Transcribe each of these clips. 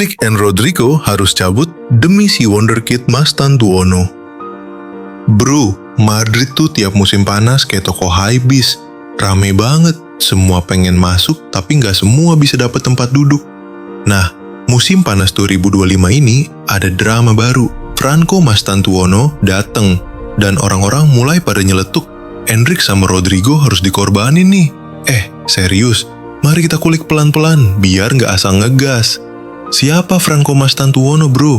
Endrick and Rodrigo harus cabut demi si wonderkid Mastantuono. Bro, Madrid tuh tiap musim panas kayak toko hypebeast. Rame banget, semua pengen masuk tapi nggak semua bisa dapat tempat duduk. Nah, musim panas 2025 ini ada drama baru. Franco Mastantuono dateng dan orang-orang mulai pada nyeletuk. Endrick sama Rodrigo harus dikorbanin nih. Serius, mari kita kulik pelan-pelan biar nggak asal ngegas. Siapa Franco Mastantuono, bro?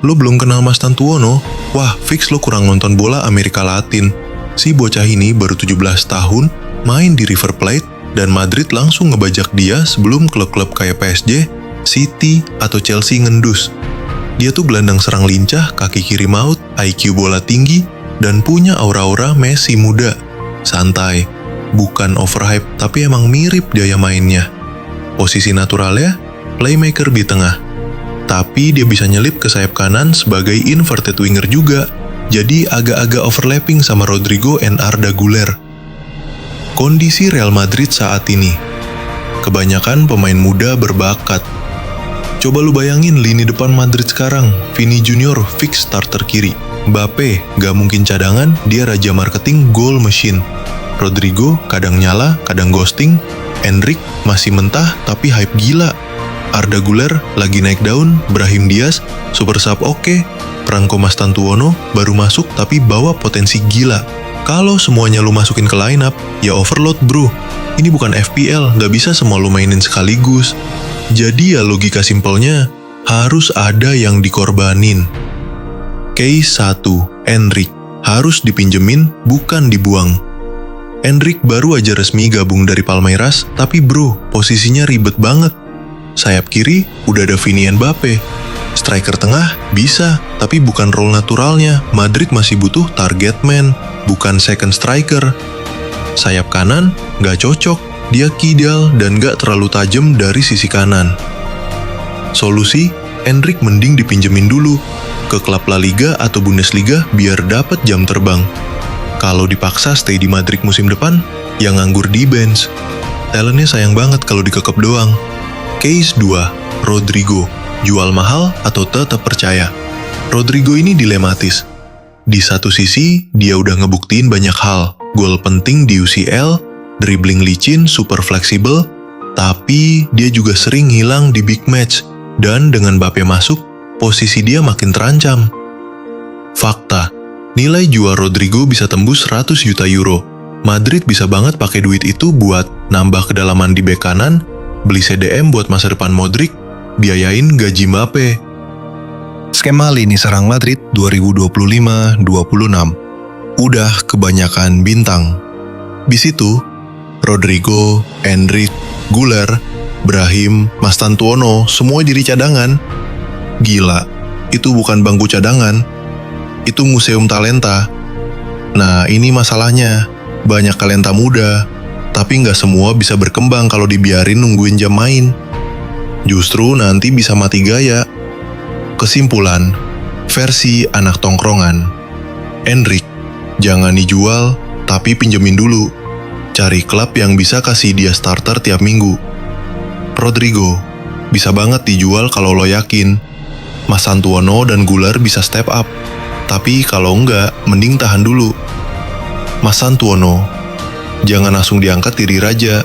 Lo belum kenal Mastantuono? Wah, fix lo kurang nonton bola Amerika Latin. Si bocah ini baru 17 tahun, main di River Plate, dan Madrid langsung ngebajak dia sebelum klub-klub kayak PSG, City, atau Chelsea ngendus. Dia tuh gelandang serang lincah, kaki kiri maut, IQ bola tinggi, dan punya aura-aura Messi muda. Santai, bukan overhype, tapi emang mirip gaya mainnya. Posisi naturalnya, playmaker di tengah. Tapi dia bisa nyelip ke sayap kanan sebagai inverted winger juga, jadi agak-agak overlapping sama Rodrigo and Arda Güler. Kondisi Real Madrid saat ini, kebanyakan pemain muda berbakat. Coba lu bayangin lini depan Madrid sekarang, Vini Junior fix starter kiri. Mbappe gak mungkin cadangan, dia raja marketing goal machine. Rodrigo kadang nyala, kadang ghosting. Endrick masih mentah tapi hype gila. Arda Güler lagi naik daun. Brahim Diaz super sub oke. Franco Mastantuono baru masuk tapi bawa potensi gila. Kalau semuanya lu masukin ke lineup, ya overload bro. Ini bukan FPL, gak bisa semua lu mainin sekaligus. Jadi ya logika simpelnya, harus ada yang dikorbanin. Case 1, Endrick harus dipinjemin, bukan dibuang. Endrick baru aja resmi gabung dari Palmeiras, tapi bro, posisinya ribet banget. Sayap kiri udah ada Vini and Mbappe. Striker tengah bisa, tapi bukan role naturalnya. Madrid masih butuh target man, bukan second striker. Sayap kanan nggak cocok, dia kidal dan nggak terlalu tajam dari sisi kanan. Solusi, Endrick mending dipinjemin dulu ke klub La Liga atau Bundesliga biar dapat jam terbang. Kalau dipaksa stay di Madrid musim depan, yang nganggur di bench. Talentnya sayang banget kalau dikekep doang. Case 2, Rodrigo. Jual mahal atau tetap percaya? Rodrigo ini dilematis. Di satu sisi, dia udah ngebuktiin banyak hal. Gol penting di UCL, dribbling licin, super fleksibel, tapi dia juga sering hilang di big match. Dan dengan Mbappe masuk, posisi dia makin terancam. Fakta, nilai jual Rodrigo bisa tembus 100 juta euro. Madrid bisa banget pakai duit itu buat nambah kedalaman di bek kanan, beli CDM buat masa depan Modric, biayain gaji Mbappe. Skema lini serang Madrid 2025-26. Udah kebanyakan bintang. Di situ, Rodrigo, Endrick, Güler, Brahim, Mastantuono, semua jadi cadangan. Gila, itu bukan bangku cadangan. Itu museum talenta. Nah, ini masalahnya. Banyak talenta muda, tapi nggak semua bisa berkembang kalau dibiarin nungguin jam main. Justru nanti bisa mati gaya. Kesimpulan, versi anak tongkrongan. Endrick, jangan dijual, tapi pinjemin dulu. Cari klub yang bisa kasih dia starter tiap minggu. Rodrigo, bisa banget dijual kalau lo yakin. Mastantuono dan Güler bisa step up. Tapi kalau enggak, mending tahan dulu. Mastantuono, jangan langsung diangkat diri raja.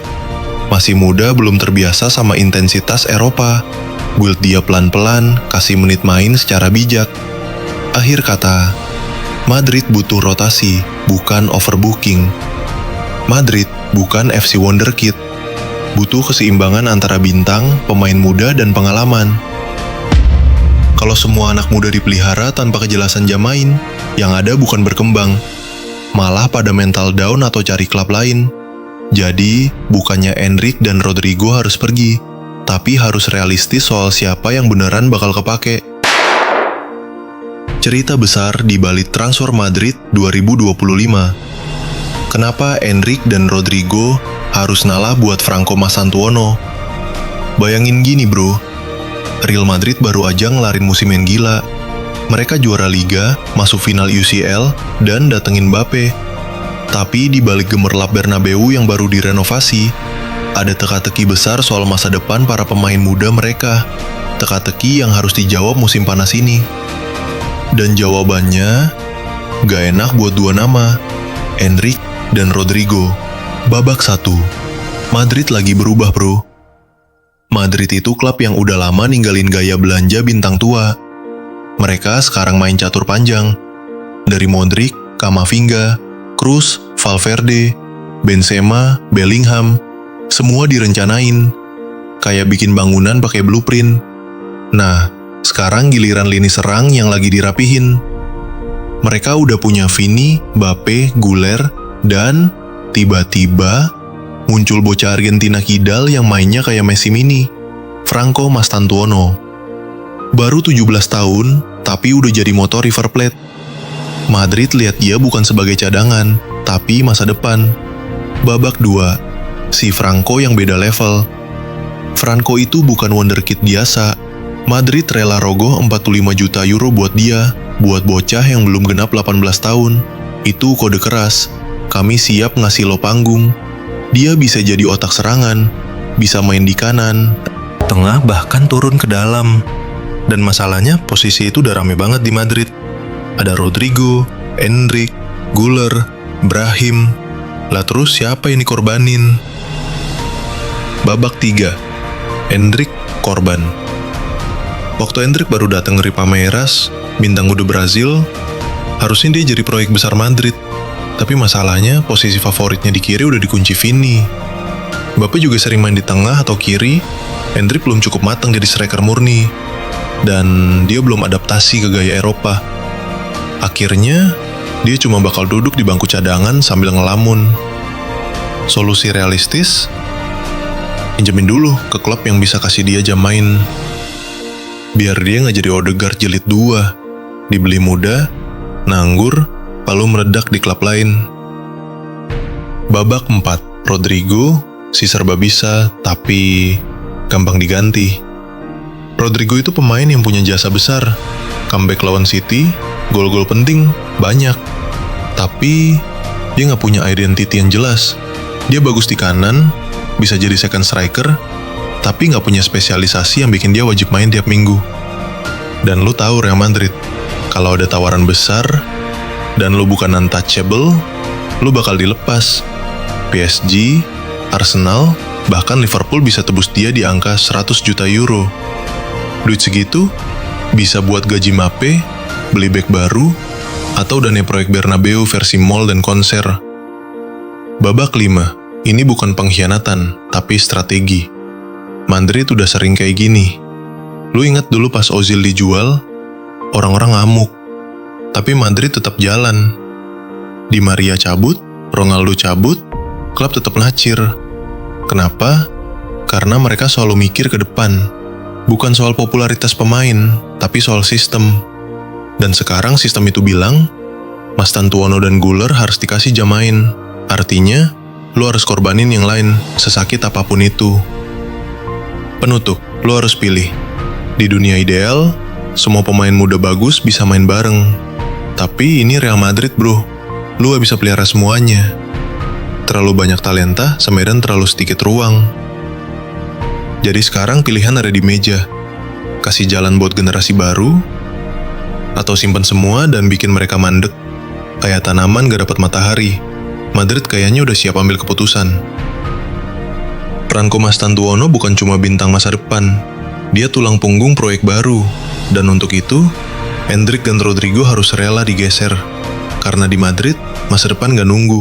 Masih muda, belum terbiasa sama intensitas Eropa. Build dia pelan-pelan, kasih menit main secara bijak. Akhir kata, Madrid butuh rotasi, bukan overbooking. Madrid bukan FC Wonderkid. Butuh keseimbangan antara bintang, pemain muda, dan pengalaman. Kalau semua anak muda dipelihara tanpa kejelasan jam main, yang ada bukan berkembang, malah pada mental down atau cari klub lain. Jadi, bukannya Endrick dan Rodrigo harus pergi, tapi harus realistis soal siapa yang beneran bakal kepake. Cerita besar di balik transfer Madrid 2025. Kenapa Endrick dan Rodrigo harus ngalah buat Franco Mastantuono? Bayangin gini bro, Real Madrid baru aja ngelarin musim yang gila. Mereka juara Liga, masuk final UCL, dan datengin Mbappe. Tapi di balik gemerlap Bernabeu yang baru direnovasi, ada teka-teki besar soal masa depan para pemain muda mereka. teka-teki yang harus dijawab musim panas ini. Dan jawabannya gak enak buat dua nama, Endrick dan Rodrigo. Babak 1. Madrid lagi berubah, bro. Madrid itu klub yang udah lama ninggalin gaya belanja bintang tua. Mereka sekarang main catur panjang. Dari Modric, Camavinga, Kroos, Valverde, Benzema, Bellingham, semua direncanain. Kayak bikin bangunan pakai blueprint. Nah, sekarang giliran lini serang yang lagi dirapihin. Mereka udah punya Vini, Mbappe, Güler, dan tiba-tiba muncul bocah Argentina kidal yang mainnya kayak Messi mini, Franco Mastantuono. Baru 17 tahun, tapi udah jadi motor River Plate. Madrid lihat dia bukan sebagai cadangan, tapi masa depan. Babak 2, si Franco yang beda level. Franco itu bukan wonderkid biasa. Madrid rela rogoh 45 juta euro buat dia, buat bocah yang belum genap 18 tahun. Itu kode keras. Kami siap ngasih lo panggung. Dia bisa jadi otak serangan, bisa main di kanan, tengah, bahkan turun ke dalam. Dan masalahnya posisi itu udah rame banget di Madrid. Ada Rodrigo, Endrick, Güler, Brahim. Lah terus siapa yang dikorbanin? Babak 3. Endrick korban. Waktu Endrick baru datang dari Palmeiras, bintang muda Brazil, harusnya dia jadi proyek besar Madrid. Tapi masalahnya posisi favoritnya di kiri udah dikunci Vini. Mbappe juga sering main di tengah atau kiri. Endrick belum cukup matang jadi striker murni. Dan dia belum adaptasi ke gaya Eropa. Akhirnya, dia cuma bakal duduk di bangku cadangan sambil ngelamun. Solusi realistis? Pinjemin dulu ke klub yang bisa kasih dia jam main. Biar dia nggak jadi Odegaard jilid 2. Dibeli muda, nganggur, lalu meledak di klub lain. Babak 4. Rodrigo, si serba bisa, tapi gampang diganti. Rodrigo itu pemain yang punya jasa besar. Comeback lawan City, gol-gol penting, banyak. Tapi, dia nggak punya identity yang jelas. Dia bagus di kanan, bisa jadi second striker, tapi nggak punya spesialisasi yang bikin dia wajib main tiap minggu. Dan lu tahu Real Madrid, kalau ada tawaran besar, dan lu bukan untouchable, lu bakal dilepas. PSG, Arsenal, bahkan Liverpool bisa tebus dia di angka 100 juta euro. Duit segitu, bisa buat gaji Mbappe, beli bek baru, atau dana proyek Bernabeu versi mall dan konser. Babak 5, ini bukan pengkhianatan, tapi strategi. Madrid udah sering kayak gini. Lu ingat dulu pas Ozil dijual, orang-orang ngamuk. Tapi Madrid tetap jalan. Di Maria cabut, Ronaldo cabut, klub tetap ngacir. Kenapa? Karena mereka selalu mikir ke depan. Bukan soal popularitas pemain, tapi soal sistem. Dan sekarang sistem itu bilang, Mastantuono dan Güler harus dikasih jam main. Artinya, lu harus korbanin yang lain, sesakit apapun itu. Penutup, lu harus pilih. Di dunia ideal, semua pemain muda bagus bisa main bareng. Tapi ini Real Madrid, bro. Lu gak bisa pelihara semuanya. Terlalu banyak talenta, semedan terlalu sedikit ruang. Jadi sekarang pilihan ada di meja. Kasih jalan buat generasi baru, atau simpan semua dan bikin mereka mandek. Kayak tanaman gak dapat matahari. Madrid kayaknya udah siap ambil keputusan. Franco Mastantuono bukan cuma bintang masa depan. Dia tulang punggung proyek baru. Dan untuk itu, Endrick dan Rodrigo harus rela digeser. Karena di Madrid, masa depan gak nunggu.